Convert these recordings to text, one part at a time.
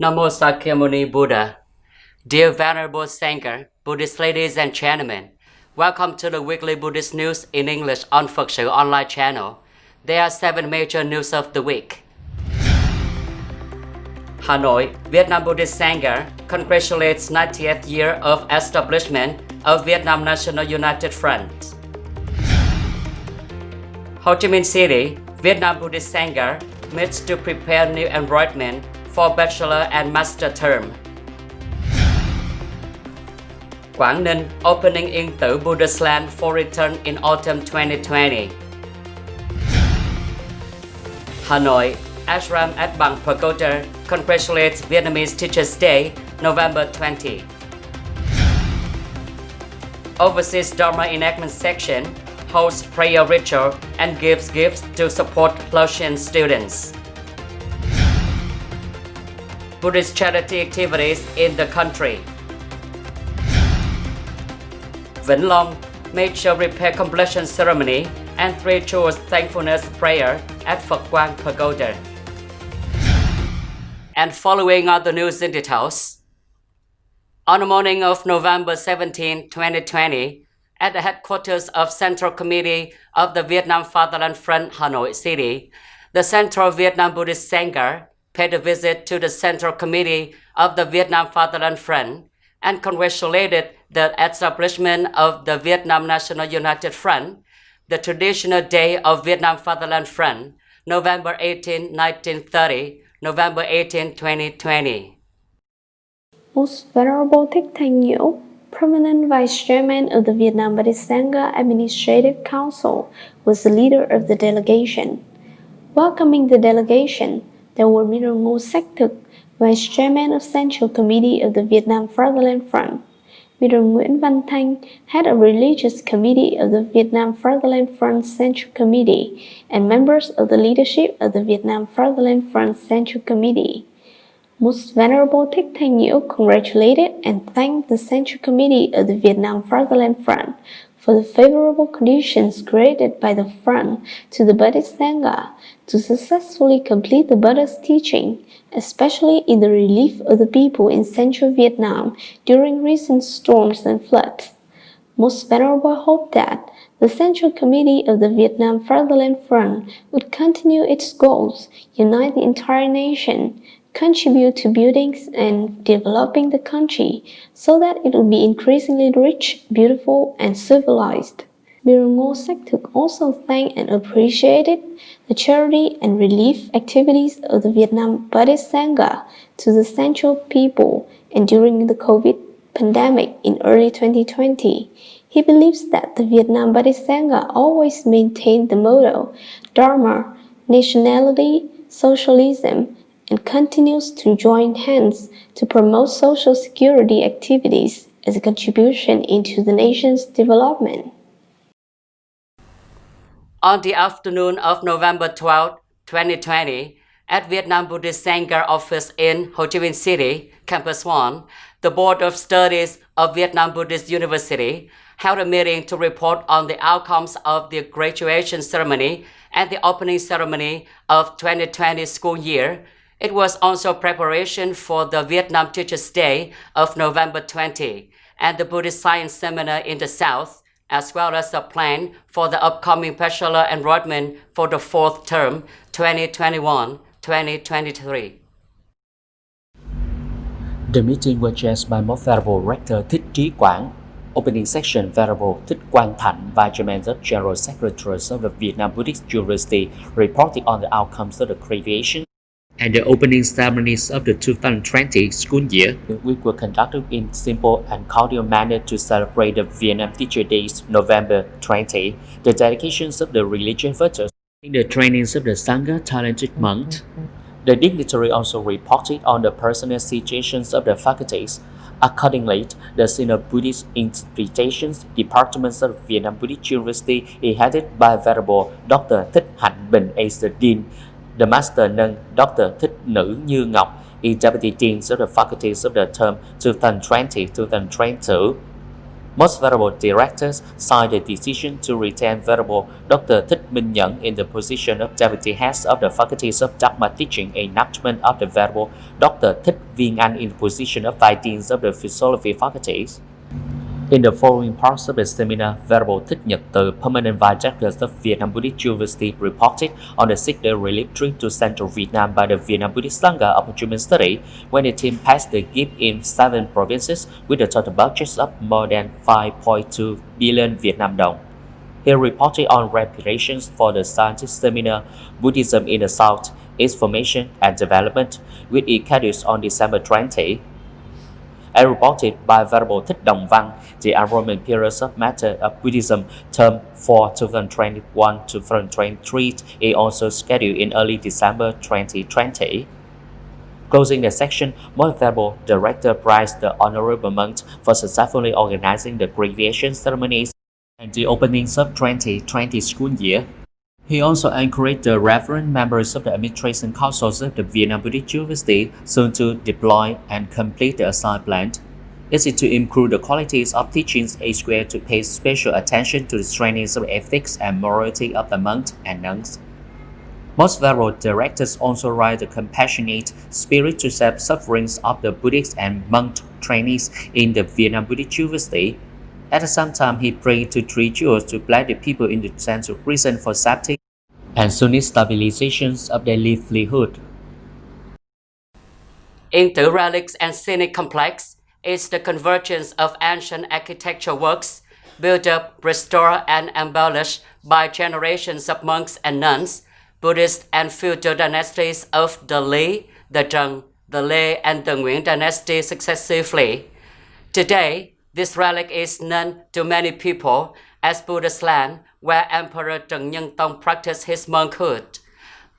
Namo Sakyamuni Buddha. Dear Venerable Sangha, Buddhist ladies and gentlemen, welcome to the weekly Buddhist news in English on Phật Sự Online channel. There are 7 major news of the week. Hanoi, Vietnam Buddhist Sangha congratulates 90th year of establishment of Vietnam National United Front. Ho Chi Minh City, Vietnam Buddhist Sangha meets to prepare new enrollment for bachelor and master term. Quảng Ninh, opening in Tử Buddhist Land for return in autumn 2020. Hanoi, ASHRAM at Bang Pagoda congratulates Vietnamese Teachers' Day, November 20. Overseas Dharma Enactment Section hosts prayer ritual and gives gifts to support LAOTIAN students. Buddhist charity activities in the country. Vĩnh Long, major repair completion ceremony and 3 tours thankfulness prayer at Phật QUANG Pagoda. And following are the news in details. On the morning of November 17, 2020, at the headquarters of Central Committee of the Vietnam Fatherland Front, Hanoi City, the Central Vietnam Buddhist Sangha paid a visit to the Central Committee of the Vietnam Fatherland Front and congratulated the establishment of the Vietnam National United Front, the traditional day of Vietnam Fatherland Front, November 18, 1930, November 18, 2020. Most Venerable Thích Thanh Nhiễu, Permanent Vice Chairman of the Vietnam Buddhist Sangha Administrative Council, was the leader of the delegation. Welcoming the delegation, there were Mr. Ngô Sách Thực, Vice Chairman of Central Committee of the Vietnam Fatherland Front, Mr. Nguyễn Văn Thanh, Head of Religious Committee of the Vietnam Fatherland Front Central Committee, and members of the leadership of the Vietnam Fatherland Front Central Committee. Most Venerable Thích Thanh Nhiễu congratulated and thanked the Central Committee of the Vietnam Fatherland Front for the favorable conditions created by the Front to the Buddhist Sangha to successfully complete the Buddha's teaching, especially in the relief of the people in central Vietnam during recent storms and floods. Most Venerable hoped that the Central Committee of the Vietnam Fatherland Front would continue its goals, unite the entire nation, contribute to building and developing the country so that it would be increasingly rich, beautiful, and civilized. Mr. Ngô Sách Thực also thanked and appreciated the charity and relief activities of the Vietnam Buddhist Sangha to the central people and during the COVID pandemic in early 2020. He believes that the Vietnam Buddhist Sangha always maintained the motto Dharma, nationality, socialism, and continues to join hands to promote social security activities as a contribution into the nation's development. On the afternoon of November 12, 2020, at Vietnam Buddhist Sangha office in Ho Chi Minh City, Campus 1, the Board of Studies of Vietnam Buddhist University held a meeting to report on the outcomes of the graduation ceremony and the opening ceremony of 2020 school year. It was also preparation for the Vietnam Teachers' Day of November 20 and the Buddhist Science Seminar in the South, as well as a plan for the upcoming bachelor enrollment for the 4th term, 2021-2023. The meeting was chaired by Most Venerable Rector Thích Trí Quảng, Opening Section Venerable Thích Quang Thạnh, Vice Chairman of General Secretary of the Vietnam Buddhist University, reporting on the outcomes of the graduation and the opening ceremonies of the 2020 school year, which were conducted in simple and cordial manner to celebrate the Vietnam Teacher Days, November 20, the dedications of the religious virtues, and the trainings of the Sangha talented monks. The dignitary also reported on the personal situations of the faculties. Accordingly, the Senior Buddhist Interpretations Department of Vietnam Buddhist University is headed by Venerable Dr. Thích Hạnh Bình as the Dean. The Master Nâng, Dr. Thích Nữ Như Ngọc, is Deputy Dean of the Faculties of the term 2020-2022. Most Venerable Directors signed the decision to retain Venerable Dr. Thích Minh Nhẫn in the position of Deputy Head of the Faculties of Dharma Teaching and Enactment of the Venerable Dr. Thích Viên Anh in the position of Vice Dean of the Philosophy Faculties. In the following parts of the seminar, Venerable Thích Nhật Từ, Permanent Vice-Rector of Vietnam Buddhist University, reported on the 6-day relief trip to Central Vietnam by the Vietnam Buddhist SANGHA of Human Study, when the team passed the gift in 7 provinces with a total budget of more than 5.2 billion Vietnam dong. He reported on reparations for the scientific seminar Buddhism in the South, its formation and development, which it scheduled on December 20. As reported by Venerable Thích Đồng Văn, the enrollment period of Matter of Buddhism term for 2021-2023 is also scheduled in early December 2020. Closing the section, Most Venerable Director praised the Honorable Monk for successfully organizing the graduation ceremonies and the openings of 2020 school year. He also encouraged the reverend members of the Administration Councils of the Vietnam Buddhist University soon to deploy and complete the assigned plan. It is to improve the qualities of teachings elsewhere to pay special attention to the training of ethics and morality of the monks and nuns. Most Venerable Directors also write the compassionate spirit to save sufferings of the Buddhist and monk trainees in the Vietnam Buddhist University. At the same time, he prayed to three jewels to bless the people in the sense of reason for safety and sunny stabilizations of their livelihood. In the Relics and Scenic Complex is the convergence of ancient architectural works built up, restored, and embellished by generations of monks and nuns, Buddhist and feudal dynasties of the Lý, the Trần, the Lê, and the Nguyễn dynasty successively. Today, this relic is known to many people as Buddhist Land, where Emperor Trần Nhân Tông practiced his monkhood.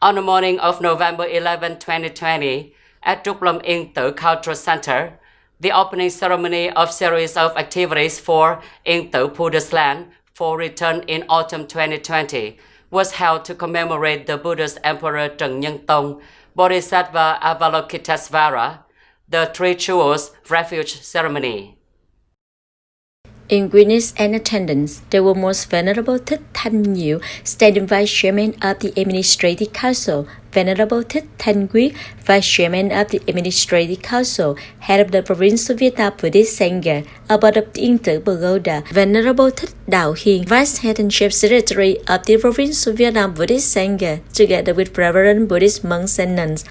On the morning of November 11, 2020, at Trúc Lâm Yên Tử Cultural Center, the opening ceremony of series of activities for Yên Tử Buddhist Land for return in autumn 2020 was held to commemorate the Buddhist Emperor Trần Nhân Tông, Bodhisattva Avalokitesvara, the Three Jewels Refuge Ceremony. In witness and attendance, there were Most Venerable Thích Thanh Nhiêu, Standing Vice Chairman of the Administrative Council, Venerable Thích Thanh Quyết, Vice Chairman of the Administrative Council, Head of the Province of Vietnam Buddhist Sangha, Abbot of the Yên Tử Pagoda, Venerable Thích Đạo Hiền, Vice Head and Chief Secretary of the Province of Vietnam Buddhist Sangha, together with Reverend Buddhist monks and nuns.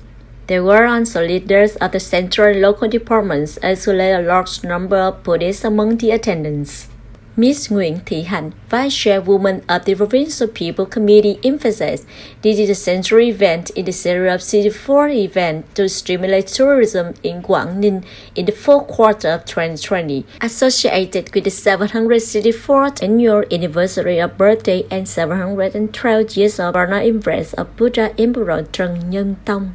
There were also leaders of the central and local departments, as well as a large number of Buddhists among the attendants. Ms. Nguyễn Thị Hạnh, Vice Chairwoman of the Provincial People Committee, emphasized this is a central event in the series of City4 events to stimulate tourism in Quảng Ninh in the fourth quarter of 2020, associated with the 764th annual anniversary of birthday and 712 years of vernal embrace of Buddha Emperor Trần Nhân Tông.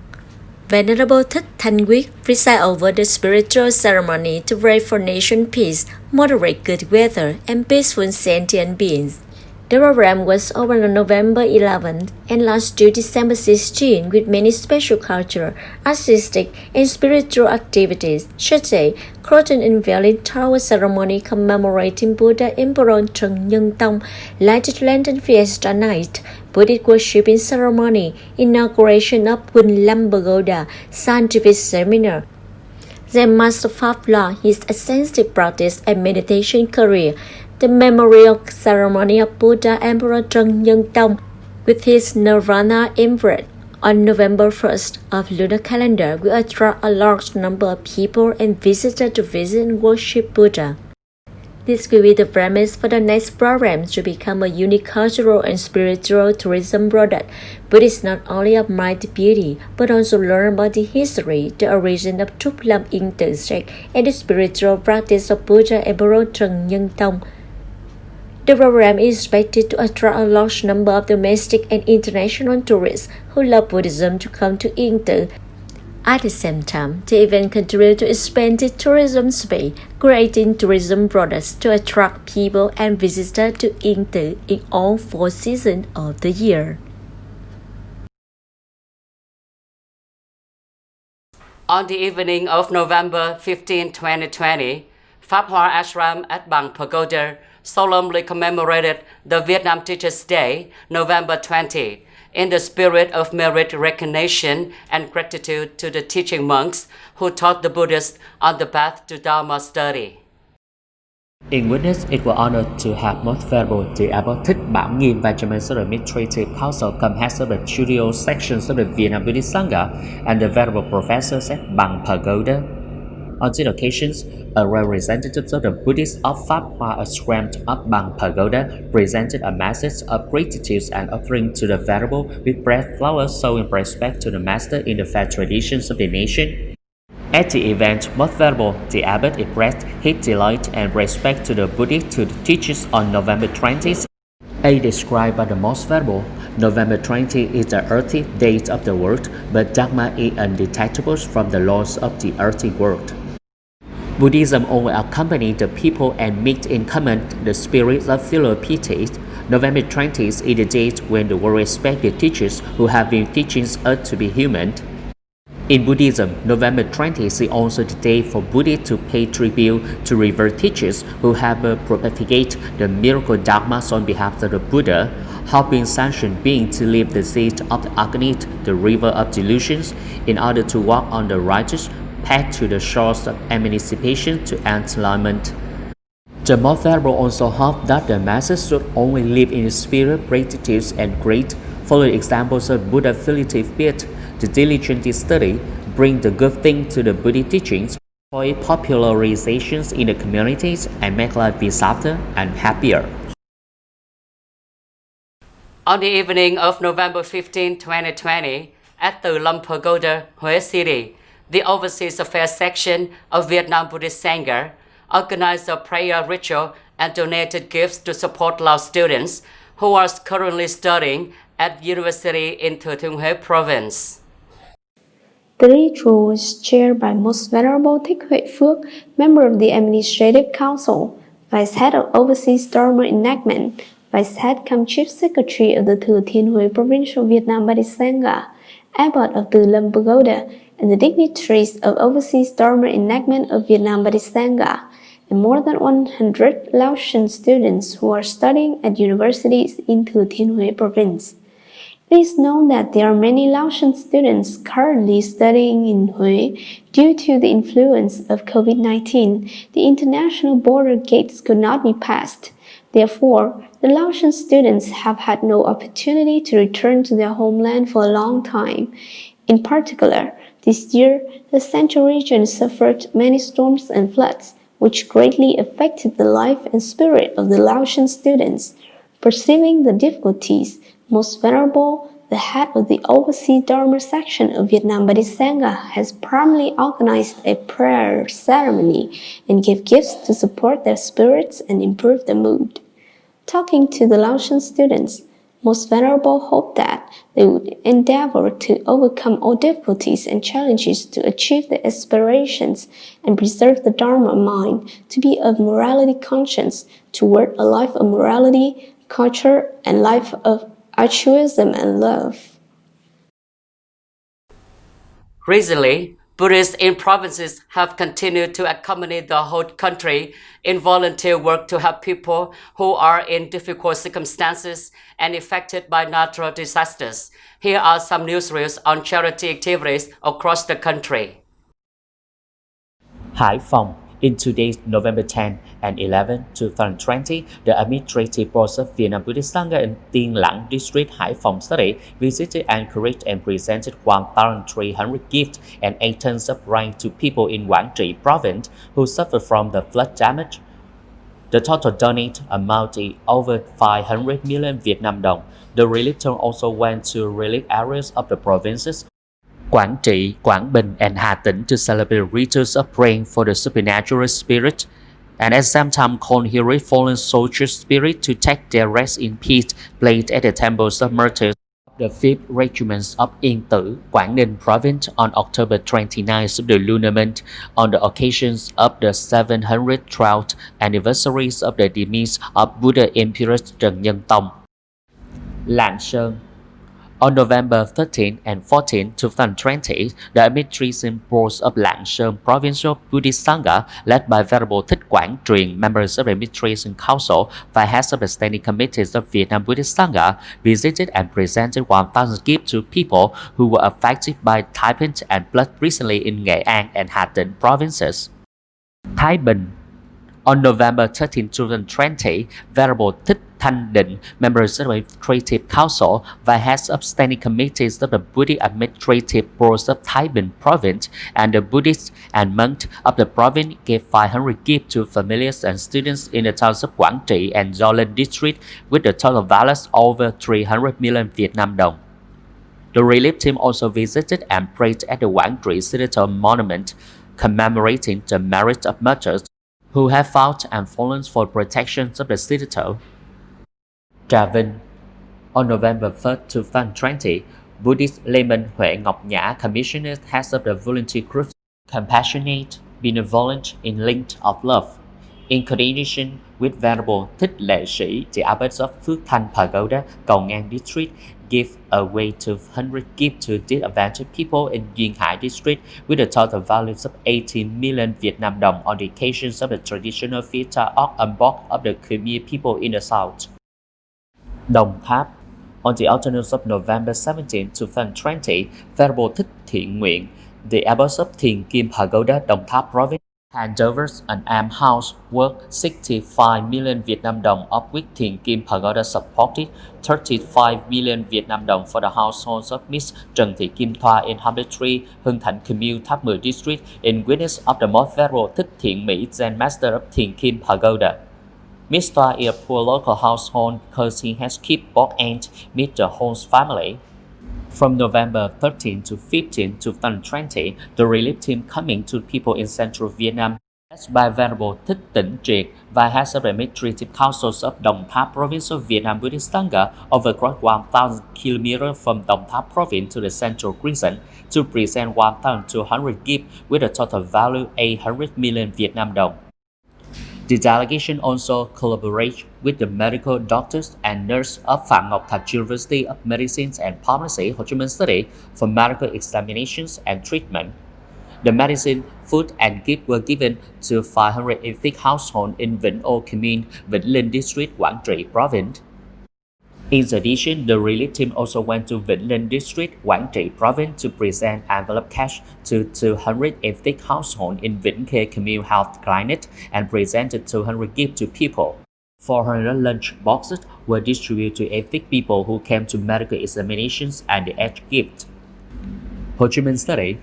Venerable Thích Thanh Quyết preside over the spiritual ceremony to pray for nation peace, moderate good weather, and peaceful sentient beings. The program was opened on November 11 and launched till December 16 with many special cultural, artistic, and spiritual activities, such as curtain unveiling tower ceremony commemorating Buddha Emperor Trần Nhân Tông, lighted lantern fiesta night, Buddhist worshiping ceremony, inauguration of Quỳnh Lâm Pagoda, scientific seminar. The Master of Law, his extensive practice and meditation career, the memorial ceremony of Buddha Emperor Trần Nhân Tông with his Nirvana embrace on November 1st of lunar calendar will attract a large number of people and visitors to visit and worship Buddha. This will be the premise for the next program to become a unique cultural and spiritual tourism product. Buddhists not only admire the beauty, but also learn about the history, the origin of Trúc Lâm Yên Tử sect, and the spiritual practice of Buddha Emperor Trần Nhân Tông. The program is expected to attract a large number of domestic and international tourists who love Buddhism to come to Yên Tử. At the same time, the event contributes to expand the tourism space, creating tourism products to attract people and visitors to Yên Tử in all 4 seasons of the year. On the evening of November 15, 2020, Pháp Hoa Ashram at Bang Pagoda solemnly commemorated the Vietnam Teachers' Day, November 20, in the spirit of merit recognition and gratitude to the teaching monks who taught the Buddhists on the path to Dharma study. In witness, it was honored to have Most Venerable the Abbot Thích Bảo Nghiêm, Vice-Chairman of the Administrative Council, come heads of the Studio Sections of the Vietnam Buddhist Sangha, and the Venerable Professors at Bang Pagoda. On these occasions, a representative of the Buddhists of Pháp Hoa ASHRAM of Bang Pagoda presented a message of gratitude and offering to the Venerable with bread flowers showing respect to the Master in the faith traditions of the nation. At the event, Most Venerable the Abbot expressed his delight and respect to the Buddhist to the teachers on November 20th. As described by the Most Venerable, November 20 is the earthly date of the world, but Dharma is undetachable from the laws of the earthly world. Buddhism always accompanies the people and makes in common the spirit of filial piety. November 20 is the date when the world respects the teachers who have been teaching us to be human. In Buddhism, November 20 is also the day for Buddhists to pay tribute to revered teachers who have propagated the miracle dharmas on behalf of the Buddha, helping sentient beings to leave the seat of the agony, the river of delusions, in order to walk on the righteous path to the shores of emancipation to enlightenment. The Most Venerable also hoped that the masses should only live in the spirit of gratitude and great, following examples of Buddha filial piety, to diligently study, bring the good thing to the Buddhist teachings, for popularizations in the communities, and make life be softer and happier. On the evening of November 15, 2020, at the Lâm Pagoda, Huế City, the Overseas Affairs Section of Vietnam Buddhist Sangha organized a prayer ritual and donated gifts to support Lao students who are currently studying at University in Thừa Thiên Huế Province. The ritual was chaired by Most Venerable Thích Huệ Phước, member of the Administrative Council, Vice Head of Overseas Dharma Enactment, Vice Head cum Chief Secretary of the Thừa Thiên Huế Provincial Vietnam Buddhist Sangha, Abbot of the Lâm Pagoda, and the dignitaries of Overseas Dharma Enactment of Vietnam Buddhist Sangha, and more than 100 Laotian students who are studying at universities in Thừa Thiên Huế Province. It is known that there are many Laotian students currently studying in Huế due to the influence of COVID-19. The international border gates could not be passed. Therefore, the Laotian students have had no opportunity to return to their homeland for a long time. In particular, this year, the Central region suffered many storms and floods, which greatly affected the life and spirit of the Laotian students. Perceiving the difficulties, Most Venerable, the head of the Overseas Dharma Section of Vietnam Buddhist Sangha, has promptly organized a prayer ceremony and gave gifts to support their spirits and improve their mood. Talking to the Laotian students, Most Venerable hoped that they would endeavor to overcome all difficulties and challenges to achieve their aspirations and preserve the Dharma mind to be of morality conscience toward a life of morality, culture, and life of altruism and love. Recently, Buddhists in provinces have continued to accompany the whole country in volunteer work to help people who are in difficult circumstances and affected by natural disasters. Here are some newsreels on charity activities across the country. Hải Phòng. In today's November 10 and 11, 2020, the Administrative Board of Vietnam Buddhist Sangha in Tiên Lãng District, Hải Phòng City visited, encouraged, and presented 1,300 gifts and 8 tons of rice to people in Quảng Trị Province who suffered from the flood damage. The total donated amount is over 500 million Vietnam dong. The relief tour also went to relief areas of the provinces Quảng Trị, Quảng Bình, and Hà Tĩnh to celebrate rituals of praying for the supernatural spirit, and at the same time call heroic fallen soldiers' spirit to take their rest in peace, placed at the temples of martyrs of the 5th Regiment of Yên Tử, Quảng Ninh Province on October 29th of the lunar month, on the occasions of the 712th anniversaries of the demise of Buddha Emperor Trần Nhân Tông. Lạng Sơn. On November 13 and 14, 2020, the Administration Board of Lạng Sơn Provincial Buddhist Sangha, led by Venerable Thích Quảng Truyền, members of the Administration Council, và heads of the standing committees of Vietnam Buddhist SANGHA visited and presented 1,000 gifts to people who were affected by typhoid and flood recently in Nghệ An and Hà Tĩnh provinces. Thái Bình. On November 13, 2020, Venerable Thích Thanh Định, members of the Administrative Council và heads of standing committees of the Buddhist Administrative Boards of Thái Bình Province and the Buddhists and monks of the province gave 500 gifts to families and students in the towns of Quảng Trị and Do Linh district with a total value over 300 million Vietnam đồng. The relief team also visited and prayed at the Quảng Trị Citadel Monument, commemorating the merit of martyrs who have fought and fallen for protection of the citadel. Trà Vinh. On November 1, 2020, Buddhist layman Huệ Ngọc Nhã commissioned heads of the volunteer groups Compassionate, Benevolent in Link of Love, in coordination with Venerable Thích Lệ Sĩ, the abbot of Phước Thanh Pagoda, Cầu Ngang district, give away 200 gifts to disadvantaged people in Duyên Hải district with a total value of 18 million Vietnam đồng on the occasions of the traditional theatre of Ambok of the Khmer people in the south. Đồng Tháp. On the afternoon of November 17, 2020, Venerable Thích Thiện Nguyện, the abbot of Thiền Kim Pagoda, Đồng Tháp province, hand over an almshouse worth 65 million Vietnam đồng, of which Thiền Kim Pagoda supported 35 million Vietnam đồng for the households of Miss Trần Thị Kim Thoa in 103 Hưng Thạnh Commune, Tháp Mười district, in witness of the Most Venerable Thích Thiện Mỹ, Zen Master of Thiền Kim Pagoda. Miss Thoa is a poor local household because he has kept both and meet the host family. From November 13 to 15, 2020, the relief team coming to people in central Vietnam, led by Venerable Thích Tĩnh Triệt, và heads of the administrative councils of Đồng Tháp province of Vietnam Buddhist SANGHA, overcrossed 1,000 km from Đồng Tháp province to the central region to present 1,200 gifts with a total value 800 million Vietnam đồng. The delegation also collaborates with the medical doctors and nurses of Phạm Ngọc Thạch University of Medicine and Pharmacy, Ho Chi Minh City, for medical examinations and treatment. The medicine, food, and gifts were given to 580 households in Vĩnh Âu Commune, Vĩnh Linh District, Quảng Trị Province. In addition, the relief team also went to Vĩnh Linh District, Quảng Trị Province to present envelope cash to 280 households in Vĩnh Khê Commune Health Clinic and presented 200 gifts to people. 400 lunch boxes were distributed to 80 people who came to medical examinations and the edge gift. Ho Chi Minh City.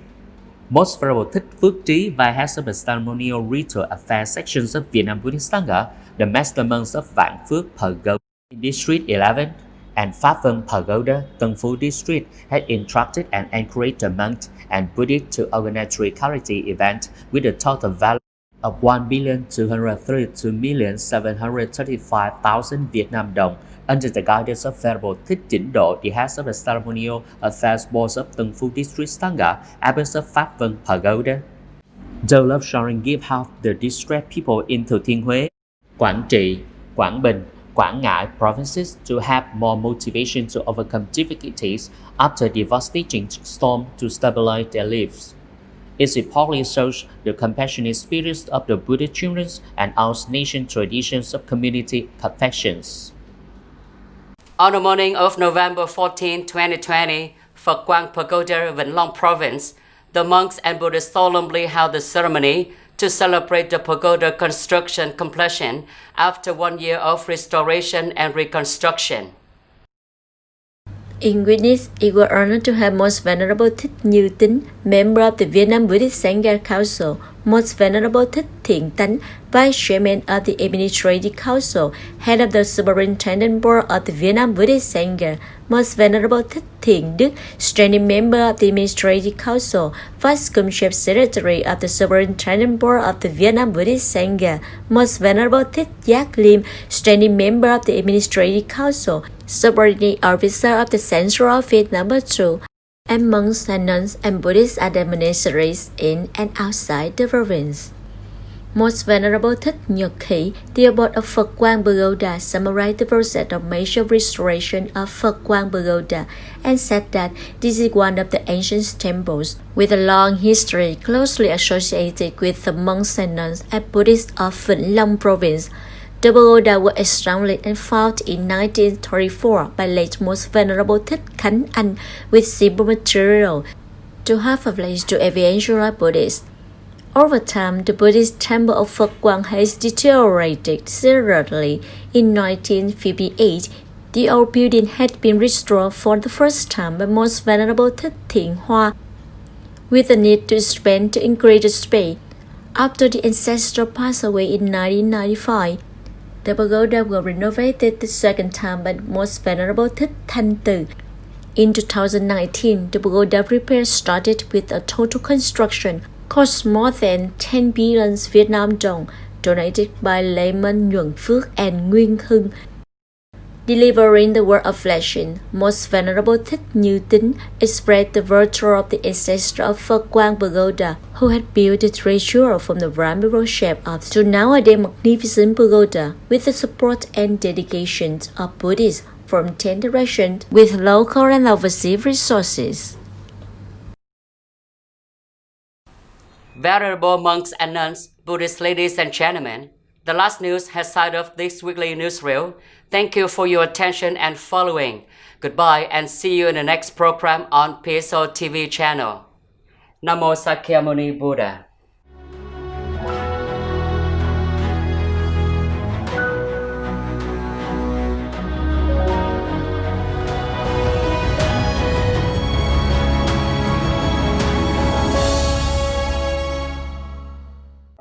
Most Venerable Thích Phước Trí, by heads of the ceremonial ritual affairs sections of Vietnam Buddhist SANGHA, the master monks of Vạn Phước Pagoda in District 11 and Pháp Vân Pagoda, Tân Phú District, had instructed and encouraged the monks and Buddhists to organize a charity event with a total value of 1,232,735,000 Vietnam đồng under the guidance of Venerable Thích Chỉnh Độ, the heads of the ceremonial affairs boards of Tân Phú District SANGHA, abbots of Pháp Vân Pagoda. The love sharing give help the distressed people in Thừa Thiên Huế, Quảng Trị, Quảng Bình, Quảng Ngãi provinces to have more motivation to overcome difficulties after devastating storm to stabilize their lives. It importantly shows the compassionate spirit of the Buddhist children and our nation's traditions of community perfections. On the morning of November 14, 2020, for QUANG Pagoda, Vĩnh Long Province, the monks and Buddhists solemnly held the ceremony to celebrate the pagoda construction completion after 1 year of restoration and reconstruction. In witness, it was honored to have Most Venerable Thích Như Tín, member of the Vietnam Buddhist Sangha Council, Most Venerable Thích Thiện Tánh, Vice Chairman of the Administrative Council, Head of the Superintendent Board of the Vietnam Buddhist Sangha, Most Venerable Thích Thiện Đức, Standing Member of the Administrative Council, Vice Commissioner Secretary of the Superintendent Board of the Vietnam Buddhist Sangha, Most Venerable Thích Giác Lim, Standing Member of the Administrative Council, Subordinate Officer of the Central Office No. 2, and monks and nuns and Buddhists at the monasteries in and outside the province. Most Venerable Thích Nhật Hỷ, the abbot of Phật Quang Pagoda, summarized the process of major restoration of Phật Quang Pagoda and said that this is one of the ancient temples with a long history closely associated with the monks and nuns and Buddhists of VINH province. The pagoda was established and founded in 1934 by late Most Venerable Thích Khánh Anh with simple material to have a place to evangelize Buddhists. Over time, the Buddhist temple of Phật Quang has deteriorated seriously. In 1958, the old building had been restored for the first time by Most Venerable Thích Thiện Hoa, with the need to expand to increase the space. After the ancestor passed away in 1995, the pagoda was renovated the second time by Most Venerable Thích Thanh Từ. In 2019, the pagoda repair started with a total construction cost more than 10 billion Vietnam dong, donated by layman Nhuận Phước and Nguyên Hưng. Delivering the word of blessing, Most Venerable Thích Như Tín expressed the virtue of the ancestor of Phật Quang Pagoda, who had built the treasure from the ramble shape up to nowadays magnificent pagoda with the support and dedication of Buddhists from 10 directions with local and overseas resources. Venerable monks and nuns, Buddhist ladies and gentlemen, the last news has signed off this weekly newsreel. Thank you for your attention and following. Goodbye and see you in the next program on psotv channel. Namo Sakyamuni Buddha.